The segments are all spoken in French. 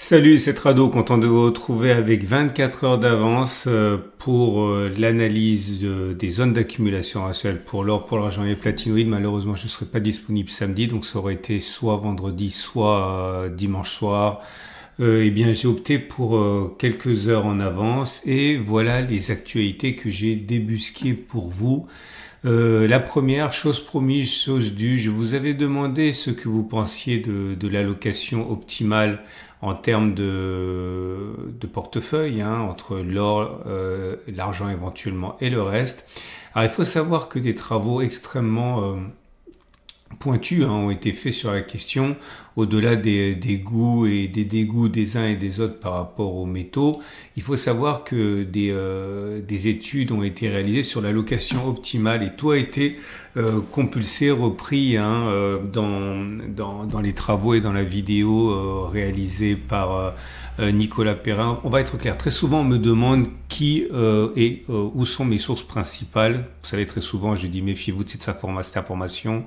Salut, c'est Rado, content de vous retrouver avec 24 heures d'avance pour l'analyse des zones d'accumulation rationnelle pour l'or, pour l'argent et les platinoïdes. Malheureusement, je ne serai pas disponible samedi, donc ça aurait été soit vendredi, soit dimanche soir. Eh bien, j'ai opté pour quelques heures en avance et voilà les actualités que j'ai débusquées pour vous. La première, chose promise, chose due, je vous avais demandé ce que vous pensiez de l'allocation optimale en termes de portefeuille, entre l'or, l'argent éventuellement et le reste. Alors il faut savoir que des travaux extrêmement pointus ont été faits sur la question, au-delà des goûts et des dégoûts des uns et des autres par rapport aux métaux. Il faut savoir que des études ont été réalisées sur l'allocation optimale et tout a été compulsé, repris dans les travaux et dans la vidéo réalisée par Nicolas Perrin. On va être clair, très souvent on me demande qui et où sont mes sources principales. Vous savez, très souvent je dis méfiez-vous de cette information.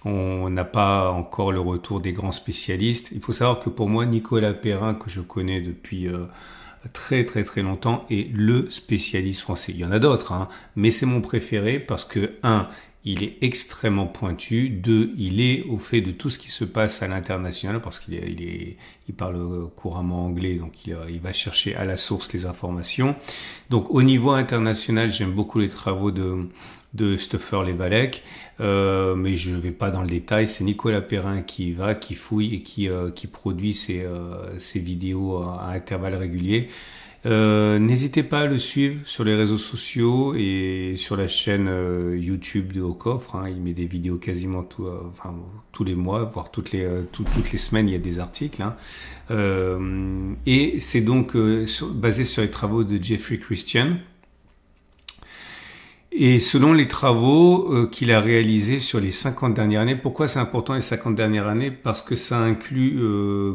On n'a pas encore le retour des grands spécialistes. Il faut savoir que pour moi, Nicolas Perrin, que je connais depuis très très très longtemps, est le spécialiste français. Il y en a d'autres, mais c'est mon préféré parce que, il est extrêmement pointu. 2, il est au fait de tout ce qui se passe à l'international parce qu'il parle couramment anglais, donc il va chercher à la source les informations. Donc au niveau international, j'aime beaucoup les travaux de Stoffer Levalek, mais je ne vais pas dans le détail. C'est Nicolas Perrin qui fouille et qui produit ces vidéos à intervalles réguliers. N'hésitez pas à le suivre sur les réseaux sociaux et sur la chaîne YouTube de Haut Coffre. Il met des vidéos quasiment tous les mois, voire toutes les semaines, il y a des articles. Et c'est donc basé sur les travaux de Jeffrey Christian. Et selon les travaux qu'il a réalisés sur les 50 dernières années, pourquoi c'est important les 50 dernières années? Parce que ça inclut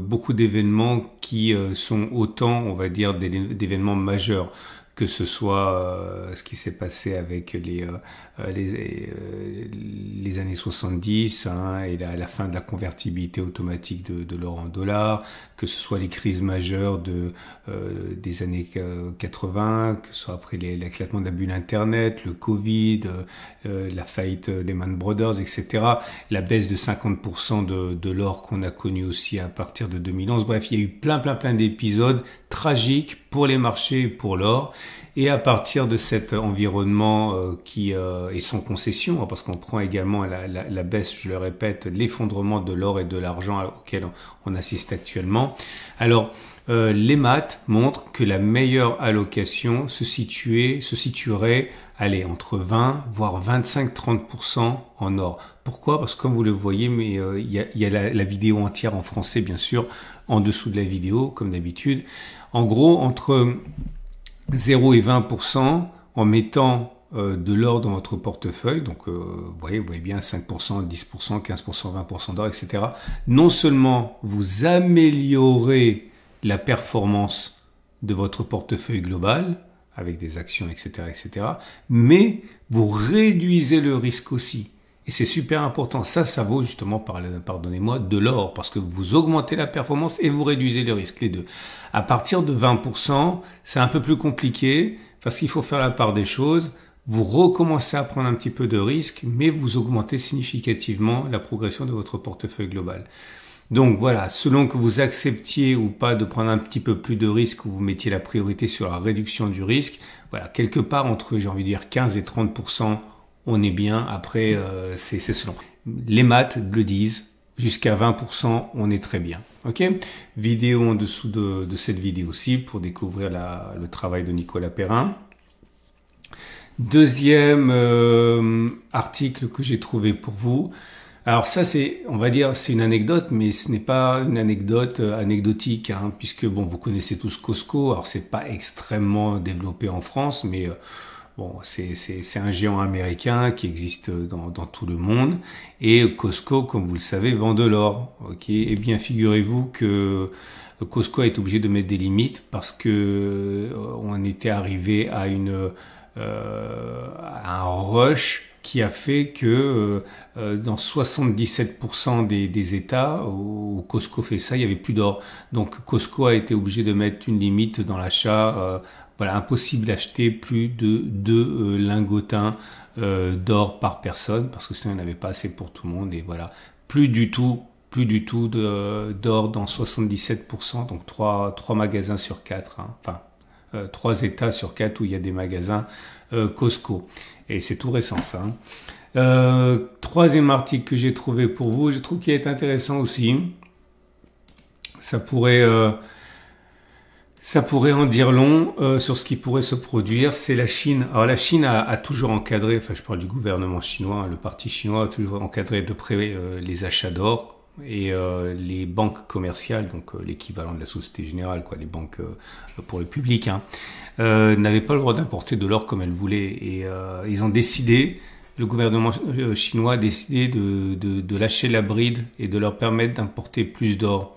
beaucoup d'événements qui sont autant, on va dire, d'événements majeurs, que ce soit ce qui s'est passé avec les années 70 et la fin de la convertibilité automatique de l'or en dollars, que ce soit les crises majeures des années 80, que ce soit après l'éclatement de la bulle Internet, le Covid, la faillite des Lehman Brothers, etc., la baisse de 50% de l'or qu'on a connu aussi à partir de 2011. Bref, il y a eu plein d'épisodes tragiques pour les marchés et pour l'or. Et à partir de cet environnement qui est sans concession, parce qu'on prend également la baisse, je le répète, l'effondrement de l'or et de l'argent auquel on assiste actuellement. Alors, les maths montrent que la meilleure allocation se situerait, entre 20 voire 25-30% en or. Pourquoi? Parce que comme vous le voyez, mais il y a la vidéo entière en français, bien sûr, en dessous de la vidéo, comme d'habitude. En gros, entre 0 et 20% en mettant de l'or dans votre portefeuille, donc vous voyez bien 5%, 10%, 15%, 20% d'or, etc. Non seulement vous améliorez la performance de votre portefeuille global, avec des actions, etc., mais vous réduisez le risque aussi. Et c'est super important. Ça vaut justement, pardonnez-moi, de l'or, parce que vous augmentez la performance et vous réduisez le risque, les deux. À partir de 20%, c'est un peu plus compliqué, parce qu'il faut faire la part des choses. Vous recommencez à prendre un petit peu de risque, mais vous augmentez significativement la progression de votre portefeuille global. Donc voilà, selon que vous acceptiez ou pas de prendre un petit peu plus de risque, ou vous mettiez la priorité sur la réduction du risque, voilà, quelque part entre, j'ai envie de dire, 15 et 30%, on est bien. Après, c'est selon. Les maths le disent, jusqu'à 20%, on est très bien. Ok? Vidéo en dessous de cette vidéo-ci pour découvrir le travail de Nicolas Perrin. Deuxième article que j'ai trouvé pour vous. Alors ça, on va dire, c'est une anecdote, mais ce n'est pas une anecdote anecdotique, puisque bon, vous connaissez tous Costco. Alors c'est pas extrêmement développé en France, mais bon, c'est un géant américain qui existe dans tout le monde. Et Costco, comme vous le savez, vend de l'or. Ok. Eh bien, figurez-vous que Costco a été obligé de mettre des limites parce que on était arrivé à un rush qui a fait que dans 77% des États où Costco fait ça, il y avait plus d'or. Donc Costco a été obligé de mettre une limite dans l'achat. Voilà, impossible d'acheter plus de 2 lingotins d'or par personne, parce que sinon il n'y en avait pas assez pour tout le monde. Et voilà, plus du tout d'or dans 77%, donc 3 magasins sur 4, hein. Enfin 3 États sur 4 où il y a des magasins Costco. Et c'est tout récent ça, hein. Troisième article que j'ai trouvé pour vous, je trouve qu'il est intéressant aussi. Ça pourrait en dire long sur ce qui pourrait se produire, c'est la Chine. Alors la Chine a toujours encadré, enfin je parle du gouvernement chinois, hein, le parti chinois a toujours encadré de près les achats d'or et les banques commerciales, donc l'équivalent de la Société Générale, quoi, les banques pour le public, hein, n'avaient pas le droit d'importer de l'or comme elles voulaient. Et ils ont décidé, le gouvernement chinois a décidé de lâcher la bride et de leur permettre d'importer plus d'or.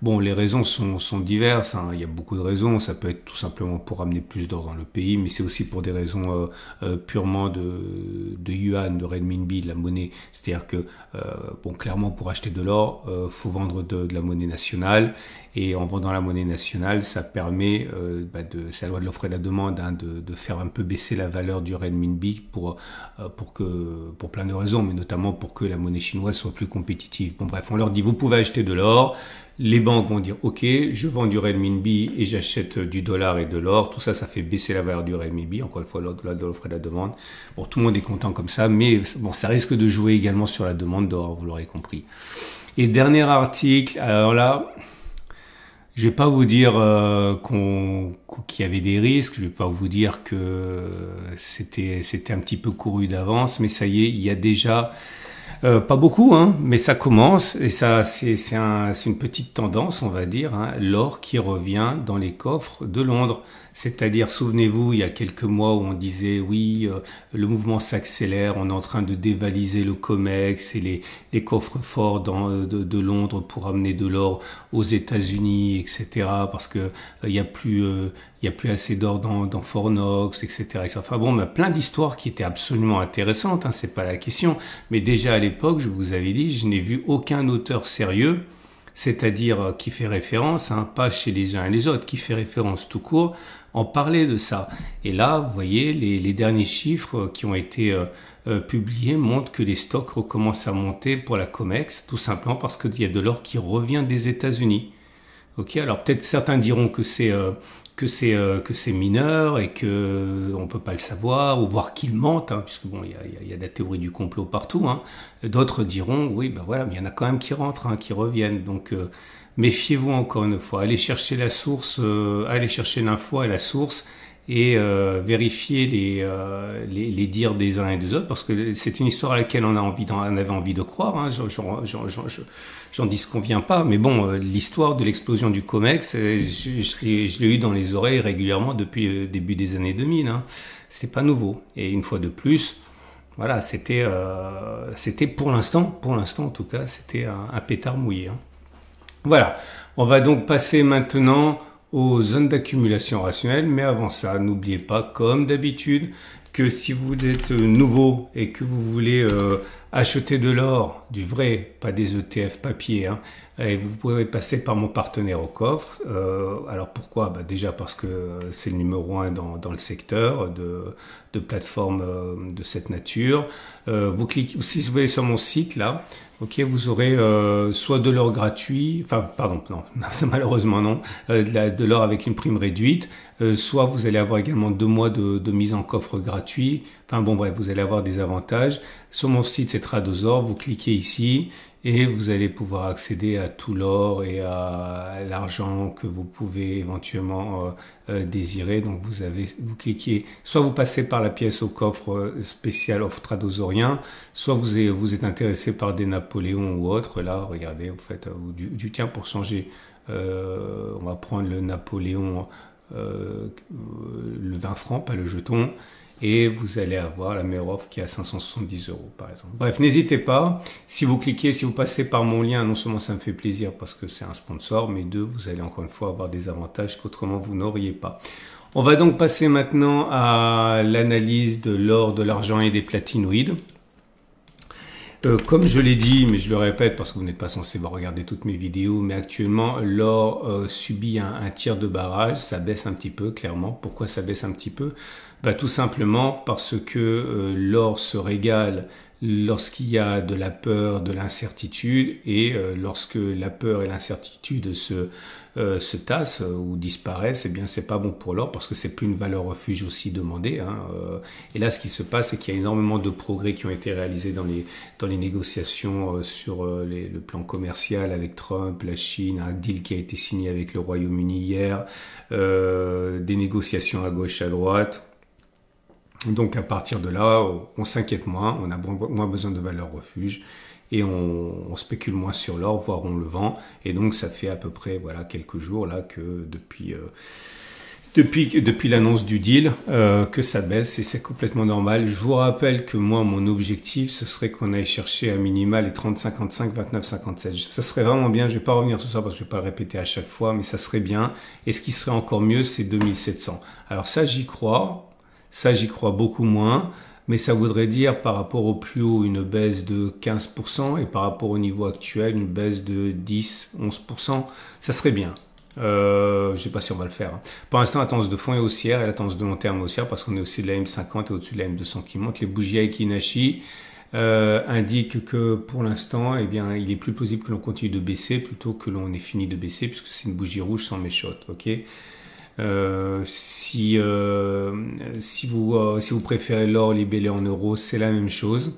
Bon, les raisons sont diverses, hein. Il y a beaucoup de raisons. Ça peut être tout simplement pour amener plus d'or dans le pays, mais c'est aussi pour des raisons purement de yuan, de renminbi, de la monnaie. C'est-à-dire que, bon, clairement, pour acheter de l'or, faut vendre de la monnaie nationale. Et en vendant la monnaie nationale, ça permet, c'est la loi de l'offre et de la demande, hein, de faire un peu baisser la valeur du renminbi pour plein de raisons, mais notamment pour que la monnaie chinoise soit plus compétitive. Bon, bref, on leur dit, vous pouvez acheter de l'or. Les banques vont dire, OK, je vends du renminbi et j'achète du dollar et de l'or. Tout ça, ça fait baisser la valeur du renminbi. Encore une fois, loi de l'offre et de la demande. Bon, tout le monde est content comme ça, mais bon, ça risque de jouer également sur la demande d'or, vous l'aurez compris. Et dernier article, alors là, je vais pas vous dire qu'il y avait des risques, je vais pas vous dire que c'était un petit peu couru d'avance, mais ça y est, il y a déjà pas beaucoup, hein, mais ça commence et ça c'est une petite tendance, on va dire, hein, l'or qui revient dans les coffres de Londres. C'est-à-dire, souvenez-vous, il y a quelques mois où on disait oui, le mouvement s'accélère, on est en train de dévaliser le COMEX et les coffres forts de Londres pour amener de l'or aux États-Unis, etc. Parce que il y a plus assez d'or dans Fort Knox, etc. Enfin bon, on a plein d'histoires qui étaient absolument intéressantes, hein, c'est pas la question. Mais déjà à l'époque, je vous avais dit, je n'ai vu aucun auteur sérieux, c'est-à-dire qui fait référence, hein, pas chez les uns et les autres, qui fait référence tout court, en parler de ça. Et là, vous voyez, les derniers chiffres qui ont été publiés montrent que les stocks recommencent à monter pour la COMEX, tout simplement parce qu'il y a de l'or qui revient des États-Unis. Ok, alors peut-être certains diront que c'est mineur et que on peut pas le savoir, ou voir qu'ils mentent, hein, puisque bon, il y a de la théorie du complot partout, hein. D'autres diront oui, ben voilà, mais il y en a quand même qui rentrent, hein, qui reviennent. Donc méfiez-vous encore une fois, allez chercher la source, allez chercher l'info à la source et vérifier les dires des uns et des autres, parce que c'est une histoire à laquelle on avait envie de croire, hein. J'en disconviens pas, mais bon, l'histoire de l'explosion du COMEX, je l'ai eu dans les oreilles régulièrement depuis le début des années 2000, hein. C'est pas nouveau. Et une fois de plus, voilà, c'était pour l'instant en tout cas, c'était un pétard mouillé, hein. Voilà, on va donc passer maintenant aux zones d'accumulation rationnelle, mais avant ça, n'oubliez pas, comme d'habitude, que si vous êtes nouveau et que vous voulez acheter de l'or, du vrai, pas des ETF papier, hein, et vous pouvez passer par mon partenaire au coffre. Alors pourquoi? Bah déjà parce que c'est le numéro 1 dans le secteur de plateformes de cette nature. Vous cliquez, si vous allez sur mon site là, ok, vous aurez soit de l'or gratuit, enfin pardon, non, malheureusement non, de l'or avec une prime réduite, soit vous allez avoir également 2 mois de mise en coffre gratuit. Enfin bon bref, vous allez avoir des avantages. Sur mon site c'est Tradosor, vous cliquez ici et vous allez pouvoir accéder à tout l'or et à l'argent que vous pouvez éventuellement désirer. Donc vous cliquez, soit vous passez par la pièce au coffre spécial offre tradosorien, soit vous êtes intéressé par des Napoléons ou autres. Là, regardez, vous faites du tien pour changer. On va prendre le Napoléon, le 20 francs, pas le jeton. Et vous allez avoir la meilleure offre qui est à 570 € par exemple. Bref, n'hésitez pas, si vous passez par mon lien, non seulement ça me fait plaisir parce que c'est un sponsor, mais deux, vous allez encore une fois avoir des avantages qu'autrement vous n'auriez pas. On va donc passer maintenant à l'analyse de l'or, de l'argent et des platinoïdes. Comme je l'ai dit, mais je le répète parce que vous n'êtes pas censé regarder toutes mes vidéos, mais actuellement l'or subit un tir de barrage, ça baisse un petit peu clairement. Pourquoi ça baisse un petit peu? Tout simplement parce que l'or se régale lorsqu'il y a de la peur, de l'incertitude, et lorsque la peur et l'incertitude se tassent ou disparaissent, eh bien c'est pas bon pour l'or parce que c'est plus une valeur refuge aussi demandée. Et là, ce qui se passe, c'est qu'il y a énormément de progrès qui ont été réalisés dans les négociations sur le plan commercial avec Trump, la Chine, un deal qui a été signé avec le Royaume-Uni hier, des négociations à gauche, à droite. Donc à partir de là, on s'inquiète moins, on a moins besoin de valeur refuge et on spécule moins sur l'or, voire on le vend. Et donc ça fait à peu près quelques jours là que depuis l'annonce du deal que ça baisse et c'est complètement normal. Je vous rappelle que moi mon objectif ce serait qu'on aille chercher à minima les 30,55, 29,57. Ça serait vraiment bien, je vais pas revenir sur ça parce que je vais pas le répéter à chaque fois, mais ça serait bien. Et ce qui serait encore mieux, c'est 2700. Alors ça j'y crois. Ça, j'y crois beaucoup moins, mais ça voudrait dire par rapport au plus haut une baisse de 15% et par rapport au niveau actuel une baisse de 10, 11%. Ça serait bien. Je ne sais pas si on va le faire. Pour l'instant, la tendance de fond est haussière et la tendance de long terme est haussière parce qu'on est au-dessus de la M50 et au-dessus de la M200 qui monte. Les bougies Aiki-Nashi indiquent que pour l'instant, eh bien, il est plus plausible que l'on continue de baisser plutôt que l'on ait fini de baisser puisque c'est une bougie rouge sans méchotte. Ok. Si vous préférez l'or libellé en euros, c'est la même chose.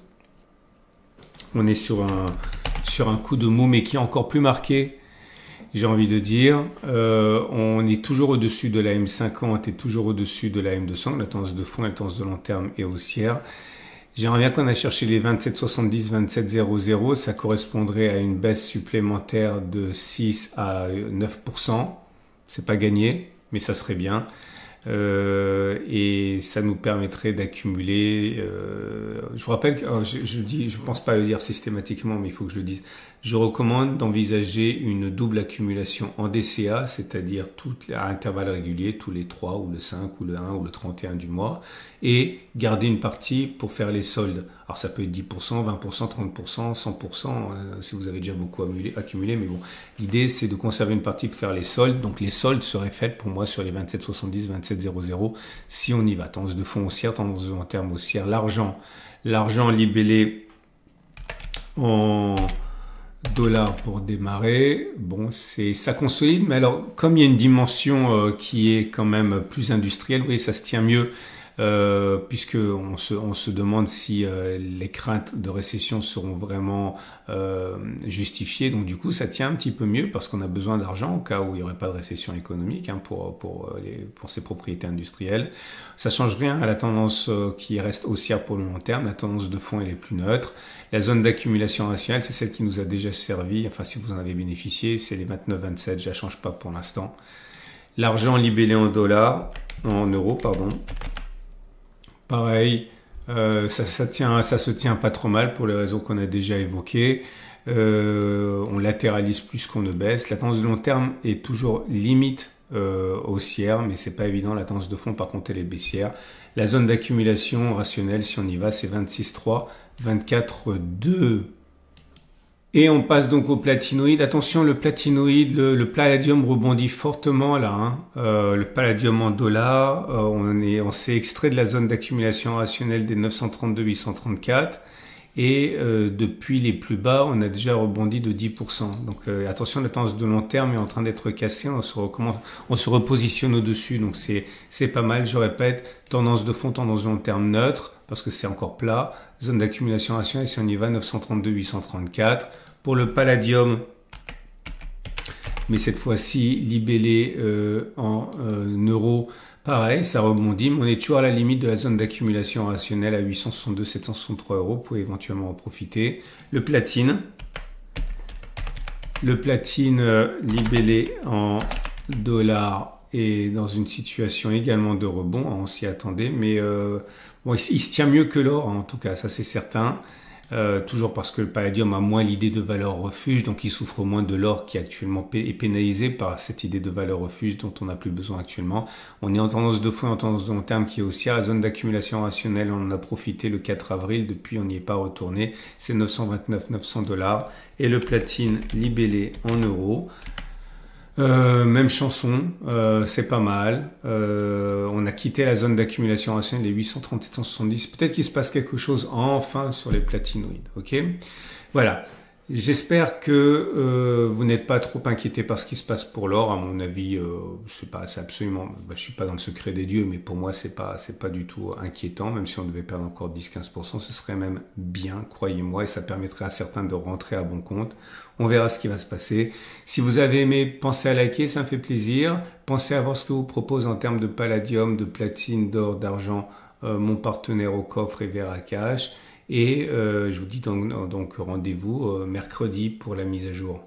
On est sur un coup de mou, mais qui est encore plus marqué, j'ai envie de dire. On est toujours au-dessus de la M50 et toujours au-dessus de la M200. La tendance de fond et la tendance de long terme est haussière. J'aimerais bien qu'on a cherché les 27,70, 27,00. Ça correspondrait à une baisse supplémentaire de 6 à 9%. C'est pas gagné, mais ça serait bien. Et ça nous permettrait d'accumuler. Je vous rappelle que je pense pas le dire systématiquement, mais il faut que je le dise. Je recommande d'envisager une double accumulation en DCA, c'est-à-dire à intervalles réguliers, tous les 3 ou le 5 ou le 1 ou le 31 du mois, et garder une partie pour faire les soldes. Alors ça peut être 10%, 20%, 30%, 100% si vous avez déjà beaucoup accumulé, mais bon, l'idée c'est de conserver une partie pour faire les soldes. Donc les soldes seraient faites pour moi sur les 27,70, 27,00 si on y va. Tendance de fond haussière, tendance de long terme haussière. L'argent libellé en dollars pour démarrer, bon, ça consolide, mais alors comme il y a une dimension qui est quand même plus industrielle, vous voyez, ça se tient mieux. Puisque on se demande si les craintes de récession seront vraiment justifiées. Donc du coup, ça tient un petit peu mieux parce qu'on a besoin d'argent au cas où il n'y aurait pas de récession économique pour ces propriétés industrielles. Ça change rien à la tendance qui reste haussière pour le long terme. La tendance de fond, elle est plus neutre. La zone d'accumulation rationnelle, c'est celle qui nous a déjà servi. Enfin, si vous en avez bénéficié, c'est les 29,27. Je la change pas pour l'instant. L'argent libellé en dollars, en euros, pardon. Pareil, ça se tient pas trop mal pour les raisons qu'on a déjà évoquées. On latéralise plus qu'on ne baisse. La tendance de long terme est toujours limite haussière, mais c'est pas évident. La tendance de fond, par contre, elle est baissière. La zone d'accumulation rationnelle, si on y va, c'est 26,3, 24,2. Et on passe donc au platinoïde. Attention, le platinoïde, le palladium rebondit fortement là. Le palladium en dollars, on s'est extrait de la zone d'accumulation rationnelle des 932,834 et depuis les plus bas, on a déjà rebondi de 10%. Donc attention, la tendance de long terme est en train d'être cassée. On se repositionne au-dessus, donc c'est pas mal. Je répète, tendance de fond, tendance de long terme neutre parce que c'est encore plat. Zone d'accumulation rationnelle, si on y va, 932,834. Pour le palladium, mais cette fois-ci libellé en euros, pareil, ça rebondit, mais on est toujours à la limite de la zone d'accumulation rationnelle à 862, 763 euros. Vous pouvez éventuellement en profiter. Le platine libellé en dollars est dans une situation également de rebond. On s'y attendait, mais bon, il se tient mieux que l'or, en tout cas, ça c'est certain. toujours parce que le palladium a moins l'idée de valeur refuge, donc il souffre moins de l'or qui actuellement est pénalisé par cette idée de valeur refuge dont on n'a plus besoin actuellement. On est en tendance de fond et en tendance de long terme qui est haussière. La zone d'accumulation rationnelle, on en a profité le 4 avril, depuis on n'y est pas retourné, c'est 929 $. Et le platine libellé en euros. Même chanson, c'est pas mal. On a quitté la zone d'accumulation rationnelle des 830 et 170. Peut-être qu'il se passe quelque chose enfin sur les platinoïdes. Ok, voilà. J'espère que vous n'êtes pas trop inquiété par ce qui se passe pour l'or. À mon avis, c'est absolument. Je suis pas dans le secret des dieux, mais pour moi, c'est pas du tout inquiétant. Même si on devait perdre encore 10-15%, ce serait même bien, croyez-moi, et ça permettrait à certains de rentrer à bon compte. On verra ce qui va se passer. Si vous avez aimé, pensez à liker, ça me fait plaisir. Pensez à voir ce que vous propose en termes de palladium, de platine, d'or, d'argent, mon partenaire au coffre et Veracash. Et je vous dis donc rendez-vous mercredi pour la mise à jour.